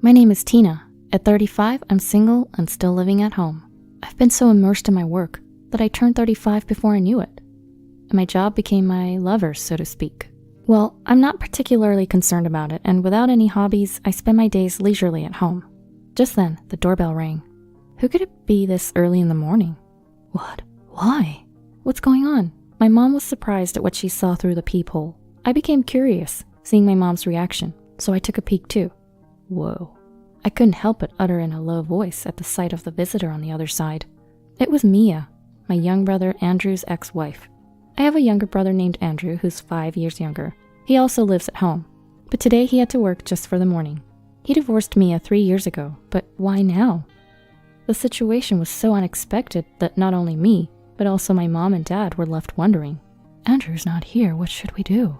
My name is Tina. At 35, I'm single and still living at home. I've been so immersed in my work that I turned 35 before I knew it. And my job became my lover, so to speak. Well, I'm not particularly concerned about it, and without any hobbies, I spend my days leisurely at home. Just then, the doorbell rang. Who could it be this early in the morning? What? Why? What's going on? My mom was surprised at what she saw through the peephole. I became curious, seeing my mom's reaction, so I took a peek too. Whoa. I couldn't help but utter in a low voice at the sight of the visitor on the other side. It was Mia, my young brother Andrew's ex-wife. I have a younger brother named Andrew who's 5 years younger. He also lives at home, but today he had to work just for the morning. He divorced Mia 3 years ago, but why now? The situation was so unexpected that not only me, but also my mom and dad were left wondering. Andrew's not here, what should we do?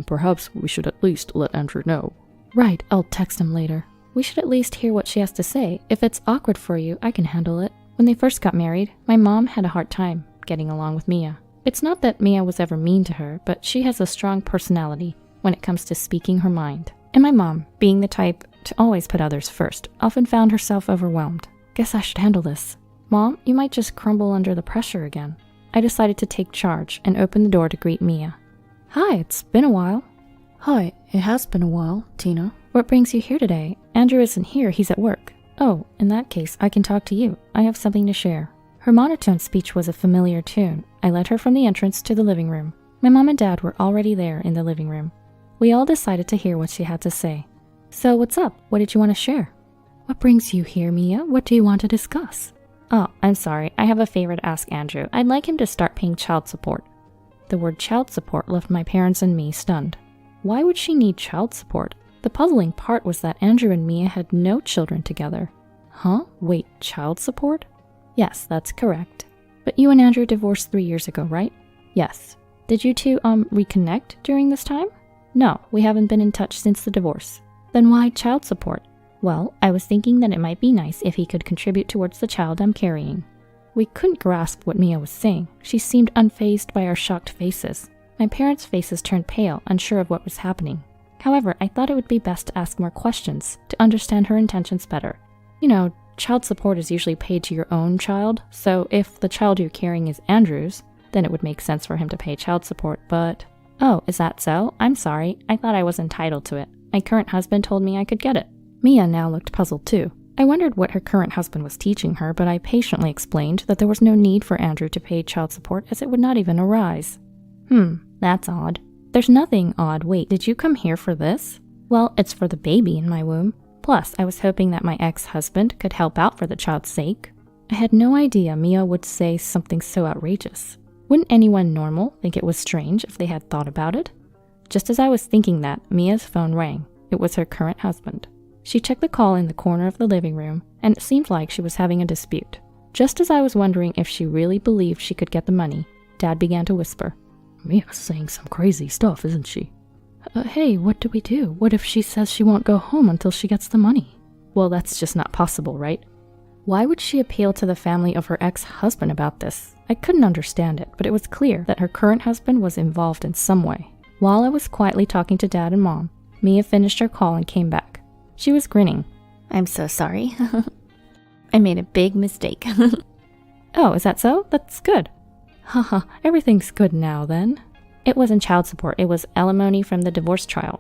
Perhaps we should at least let Andrew know. Right, I'll text him later. We should at least hear what she has to say. If it's awkward for you, I can handle it. When they first got married, my mom had a hard time getting along with Mia. It's not that Mia was ever mean to her, but she has a strong personality when it comes to speaking her mind. And my mom, being the type to always put others first, often found herself overwhelmed. Guess I should handle this. Mom, you might just crumble under the pressure again. I decided to take charge and open the door to greet Mia. Hi, it's been a while. Hi, it has been a while, Tina. What brings you here today? Andrew isn't here, he's at work. Oh, in that case, I can talk to you. I have something to share. Her monotone speech was a familiar tune. I led her from the entrance to the living room. My mom and dad were already there in the living room. We all decided to hear what she had to say. So what's up? What did you want to share? What brings you here, Mia? What do you want to discuss? Oh, I'm sorry. I have a favor to ask Andrew. I'd like him to start paying child support. The word child support left my parents and me stunned. Why would she need child support? The puzzling part was that Andrew and Mia had no children together. Huh? Wait, child support? Yes, that's correct. But you and Andrew divorced 3 years ago, right? Yes. Did you two, reconnect during this time? No, we haven't been in touch since the divorce. Then why child support? Well, I was thinking that it might be nice if he could contribute towards the child I'm carrying. We couldn't grasp what Mia was saying. She seemed unfazed by our shocked faces. My parents' faces turned pale, unsure of what was happening. However, I thought it would be best to ask more questions to understand her intentions better. You know, child support is usually paid to your own child, so if the child you're carrying is Andrew's, then it would make sense for him to pay child support, but... Oh, is that so? I'm sorry. I thought I was entitled to it. My current husband told me I could get it. Mia now looked puzzled too. I wondered what her current husband was teaching her, but I patiently explained that there was no need for Andrew to pay child support as it would not even arise. That's odd. There's nothing odd. Wait, did you come here for this? Well, it's for the baby in my womb. Plus, I was hoping that my ex-husband could help out for the child's sake. I had no idea Mia would say something so outrageous. Wouldn't anyone normal think it was strange if they had thought about it? Just as I was thinking that, Mia's phone rang. It was her current husband. She checked the call in the corner of the living room, and it seemed like she was having a dispute. Just as I was wondering if she really believed she could get the money, Dad began to whisper. Mia's saying some crazy stuff, isn't she? Hey, what do we do? What if she says she won't go home until she gets the money? Well, that's just not possible, right? Why would she appeal to the family of her ex-husband about this? I couldn't understand it, but it was clear that her current husband was involved in some way. While I was quietly talking to Dad and Mom, Mia finished her call and came back. She was grinning. I'm so sorry. I made a big mistake. Oh, is that so? That's good. Haha, everything's good now then. It wasn't child support, it was alimony from the divorce trial.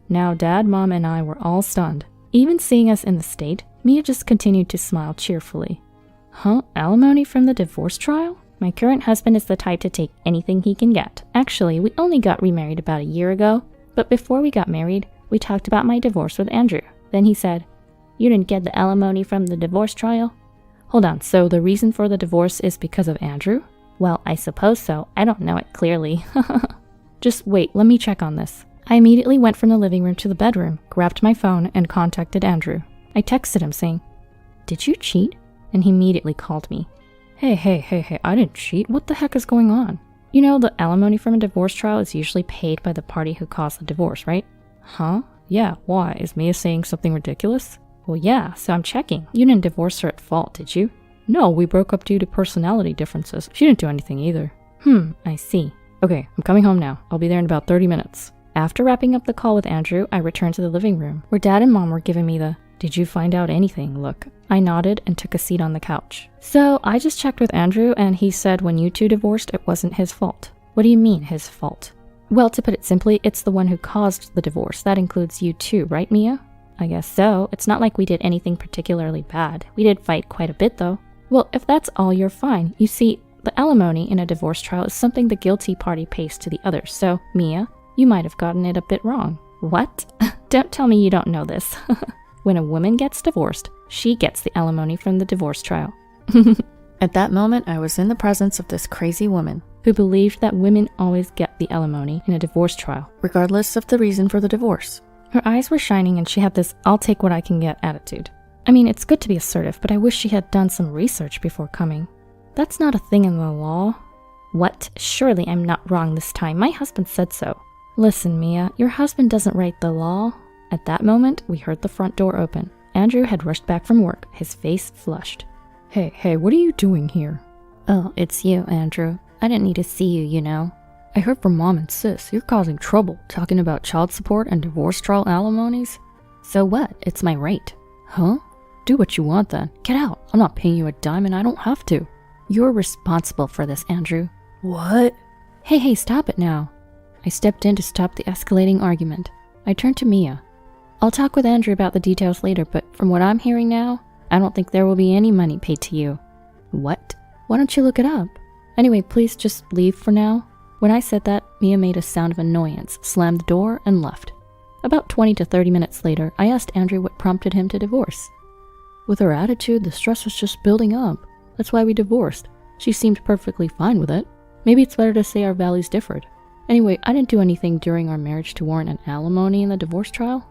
Now Dad, Mom, and I were all stunned. Even seeing us in the state, Mia just continued to smile cheerfully. Huh? Alimony from the divorce trial? My current husband is the type to take anything he can get. Actually, we only got remarried about a year ago, but before we got married, we talked about my divorce with Andrew. Then he said, "You didn't get the alimony from the divorce trial?" Hold on, so the reason for the divorce is because of Andrew? Well, I suppose so. I don't know it clearly. Just wait, let me check on this. I immediately went from the living room to the bedroom, grabbed my phone, and contacted Andrew. I texted him saying, "Did you cheat?" And he immediately called me. Hey, I didn't cheat. What the heck is going on? You know, the alimony from a divorce trial is usually paid by the party who caused the divorce, right? Huh? Yeah, why? Is Mia saying something ridiculous? Well, yeah, so I'm checking. You didn't divorce her at fault, did you? No, we broke up due to personality differences. She didn't do anything either. I see. Okay, I'm coming home now. I'll be there in about 30 minutes. After wrapping up the call with Andrew, I returned to the living room, where Dad and Mom were giving me the "Did you find out anything?" look. I nodded and took a seat on the couch. So, I just checked with Andrew, and he said when you two divorced, it wasn't his fault. What do you mean, his fault? Well, to put it simply, it's the one who caused the divorce. That includes you too, right, Mia? I guess so. It's not like we did anything particularly bad. We did fight quite a bit, though. Well, if that's all, you're fine. You see, the alimony in a divorce trial is something the guilty party pays to the other, so, Mia, you might have gotten it a bit wrong. What? Don't tell me you don't know this. When a woman gets divorced, she gets the alimony from the divorce trial. At that moment, I was in the presence of this crazy woman who believed that women always get the alimony in a divorce trial, regardless of the reason for the divorce. Her eyes were shining and she had this "I'll take what I can get" attitude. I mean, it's good to be assertive, but I wish she had done some research before coming. That's not a thing in the law. What? Surely I'm not wrong this time. My husband said so. Listen, Mia, your husband doesn't write the law. At that moment, we heard the front door open. Andrew had rushed back from work, his face flushed. Hey, what are you doing here? Oh, it's you, Andrew. I didn't need to see you, you know. I heard from Mom and Sis you're causing trouble, talking about child support and divorce trial alimonies. So what? It's my right. Huh? Do what you want then. Get out. I'm not paying you a dime and I don't have to. You're responsible for this, Andrew. What? Hey, stop it now. I stepped in to stop the escalating argument. I turned to Mia. I'll talk with Andrew about the details later, but from what I'm hearing now, I don't think there will be any money paid to you. What? Why don't you look it up? Anyway, please just leave for now. When I said that, Mia made a sound of annoyance, slammed the door, and left. About 20 to 30 minutes later, I asked Andrew what prompted him to divorce. With her attitude, the stress was just building up. That's why we divorced. She seemed perfectly fine with it. Maybe it's better to say our values differed. Anyway, I didn't do anything during our marriage to warrant an alimony in the divorce trial.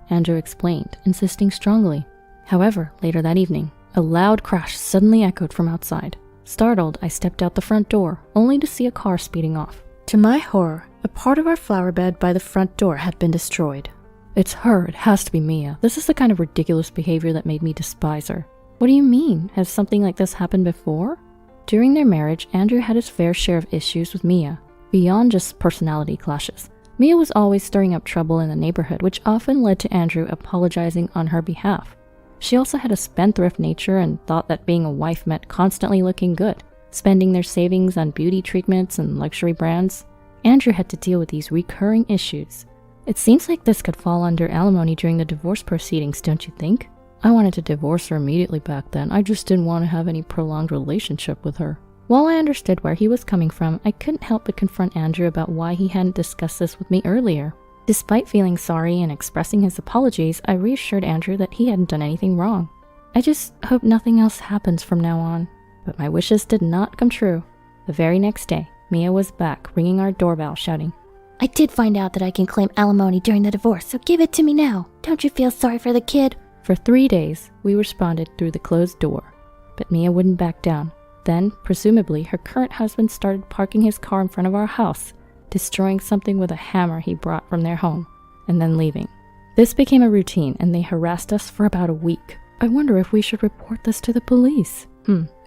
Andrew explained, insisting strongly. However, later that evening, a loud crash suddenly echoed from outside. Startled, I stepped out the front door, only to see a car speeding off. To my horror, a part of our flower bed by the front door had been destroyed. It's her. It has to be Mia. This is the kind of ridiculous behavior that made me despise her. What do you mean? Has something like this happened before? During their marriage, Andrew had his fair share of issues with Mia, beyond just personality clashes. Mia was always stirring up trouble in the neighborhood, which often led to Andrew apologizing on her behalf. She also had a spendthrift nature and thought that being a wife meant constantly looking good, spending their savings on beauty treatments and luxury brands. Andrew had to deal with these recurring issues. It seems like this could fall under alimony during the divorce proceedings, don't you think? I wanted to divorce her immediately back then. I just didn't want to have any prolonged relationship with her. While I understood where he was coming from, I couldn't help but confront Andrew about why he hadn't discussed this with me earlier. Despite feeling sorry and expressing his apologies, I reassured Andrew that he hadn't done anything wrong. I just hope nothing else happens from now on. But my wishes did not come true. The very next day, Mia was back, ringing our doorbell, shouting, I did find out that I can claim alimony during the divorce, so give it to me now. Don't you feel sorry for the kid? For 3 days, we responded through the closed door. But Mia wouldn't back down. Then, presumably, her current husband started parking his car in front of our house, destroying something with a hammer he brought from their home, and then leaving. This became a routine, and they harassed us for about a week. I wonder if we should report this to the police.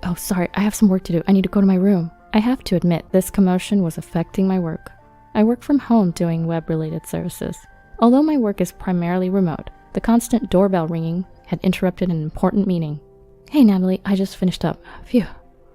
Oh, sorry, I have some work to do. I need to go to my room. I have to admit, this commotion was affecting my work. I work from home doing web-related services. Although my work is primarily remote, the constant doorbell ringing had interrupted an important meeting. Hey, Natalie, I just finished up. Phew.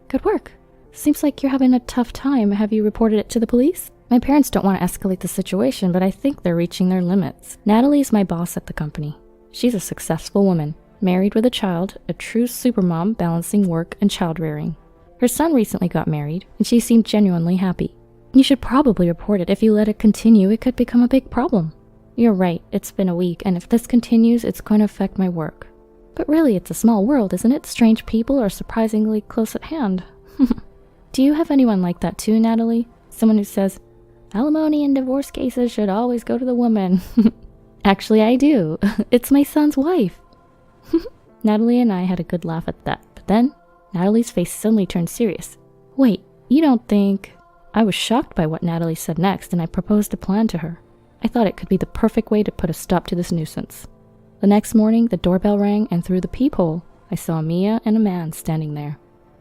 Good work. Seems like you're having a tough time. Have you reported it to the police? My parents don't want to escalate the situation, but I think they're reaching their limits. Natalie's my boss at the company. She's a successful woman, married with a child, a true supermom balancing work and child rearing. Her son recently got married, and she seemed genuinely happy. You should probably report it. If you let it continue, it could become a big problem. You're right, it's been a week, and if this continues, it's going to affect my work. But really, it's a small world, isn't it? Strange people are surprisingly close at hand. Do you have anyone like that too, Natalie? Someone who says, alimony in divorce cases should always go to the woman. Actually, I do. It's my son's wife. Natalie and I had a good laugh at that, but then Natalie's face suddenly turned serious. Wait, you don't think... I was shocked by what Natalie said next, and I proposed a plan to her. I thought it could be the perfect way to put a stop to this nuisance. The next morning, the doorbell rang, and through the peephole, I saw Mia and a man standing there.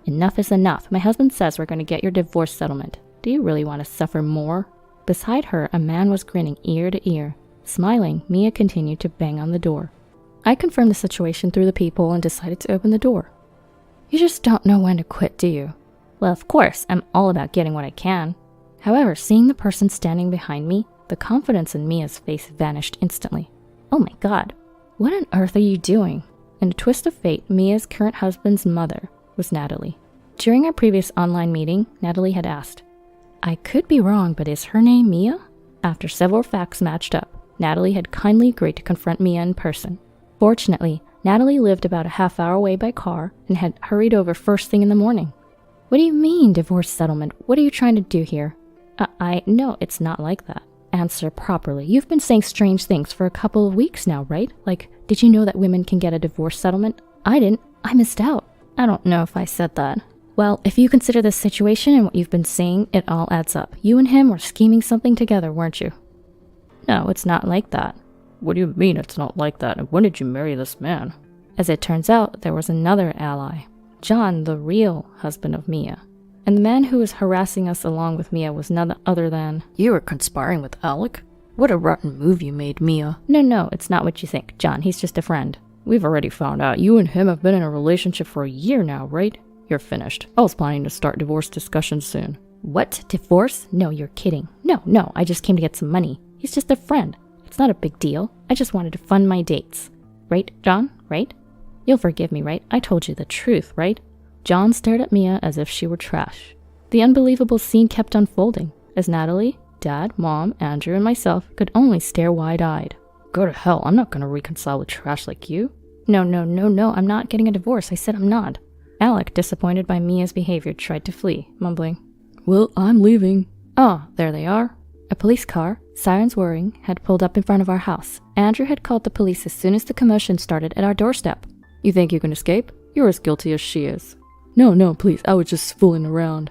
Enough is enough. My husband says we're going to get your divorce settlement. Do you really want to suffer more? Beside her, a man was grinning ear to ear. Smiling, Mia continued to bang on the door. I confirmed the situation through the peephole and decided to open the door. You just don't know when to quit, do you? Well, of course, I'm all about getting what I can. However, seeing the person standing behind me, the confidence in Mia's face vanished instantly. Oh my god, what on earth are you doing? In a twist of fate, Mia's current husband's mother was Natalie. During our previous online meeting, Natalie had asked, I could be wrong, but is her name Mia? After several facts matched up, Natalie had kindly agreed to confront Mia in person. Fortunately, Natalie lived about a half hour away by car and had hurried over first thing in the morning. What do you mean, divorce settlement? What are you trying to do here? No, it's not like that. Answer properly. You've been saying strange things for a couple of weeks now, right? Like, did you know that women can get a divorce settlement? I didn't. I missed out. I don't know if I said that. Well, if you consider this situation and what you've been saying, it all adds up. You and him were scheming something together, weren't you? No, it's not like that. What do you mean it's not like that? And when did you marry this man? As it turns out, there was another ally. John, the real husband of Mia. And the man who was harassing us along with Mia was none other than... You were conspiring with Alec? What a rotten move you made, Mia. No, it's not what you think, John. He's just a friend. We've already found out you and him have been in a relationship for a year now, right? You're finished. I was planning to start divorce discussions soon. What? Divorce? No, you're kidding. No, I just came to get some money. He's just a friend. It's not a big deal. I just wanted to fund my dates. Right, John? Right? You'll forgive me, right? I told you the truth, right? John stared at Mia as if she were trash. The unbelievable scene kept unfolding, as Natalie, Dad, Mom, Andrew, and myself could only stare wide-eyed. Go to hell, I'm not gonna reconcile with trash like you. No, I'm not getting a divorce. I said I'm not. Alec, disappointed by Mia's behavior, tried to flee, mumbling, Well, I'm leaving. Oh, there they are. A police car, sirens whirring, had pulled up in front of our house. Andrew had called the police as soon as the commotion started at our doorstep. You think you can escape? You're as guilty as she is. No, please, I was just fooling around.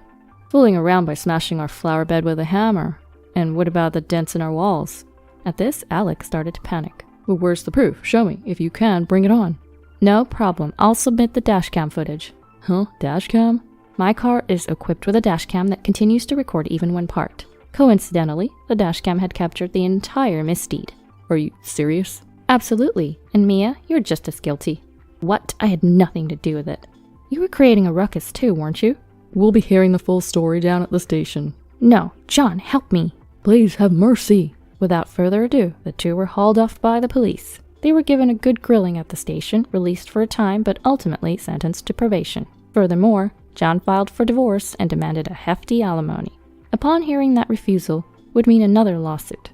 Fooling around by smashing our flower bed with a hammer. And what about the dents in our walls? At this, Alec started to panic. Well, where's the proof? Show me. If you can, bring it on. No problem. I'll submit the dashcam footage. Huh? Dashcam? My car is equipped with a dashcam that continues to record even when parked. Coincidentally, the dashcam had captured the entire misdeed. Are you serious? Absolutely. And Mia, you're just as guilty. What? I had nothing to do with it. You were creating a ruckus too, weren't you? We'll be hearing the full story down at the station. No, John, help me. Please, have mercy. Without further ado, the two were hauled off by the police. They were given a good grilling at the station, released for a time, but ultimately sentenced to probation. Furthermore, John filed for divorce and demanded a hefty alimony. Upon hearing that refusal would mean another lawsuit.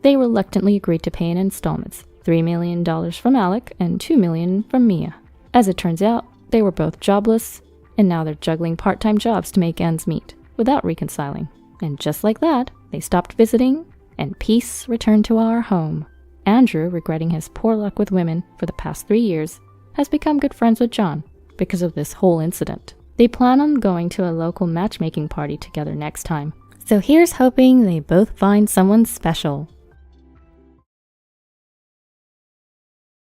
They reluctantly agreed to pay in installments, $3 million from Alec and $2 million from Mia. As it turns out, they were both jobless, and now they're juggling part-time jobs to make ends meet, without reconciling. And just like that, they stopped visiting, and peace returned to our home. Andrew, regretting his poor luck with women for the past 3 years, has become good friends with John because of this whole incident. They plan on going to a local matchmaking party together next time. So here's hoping they both find someone special.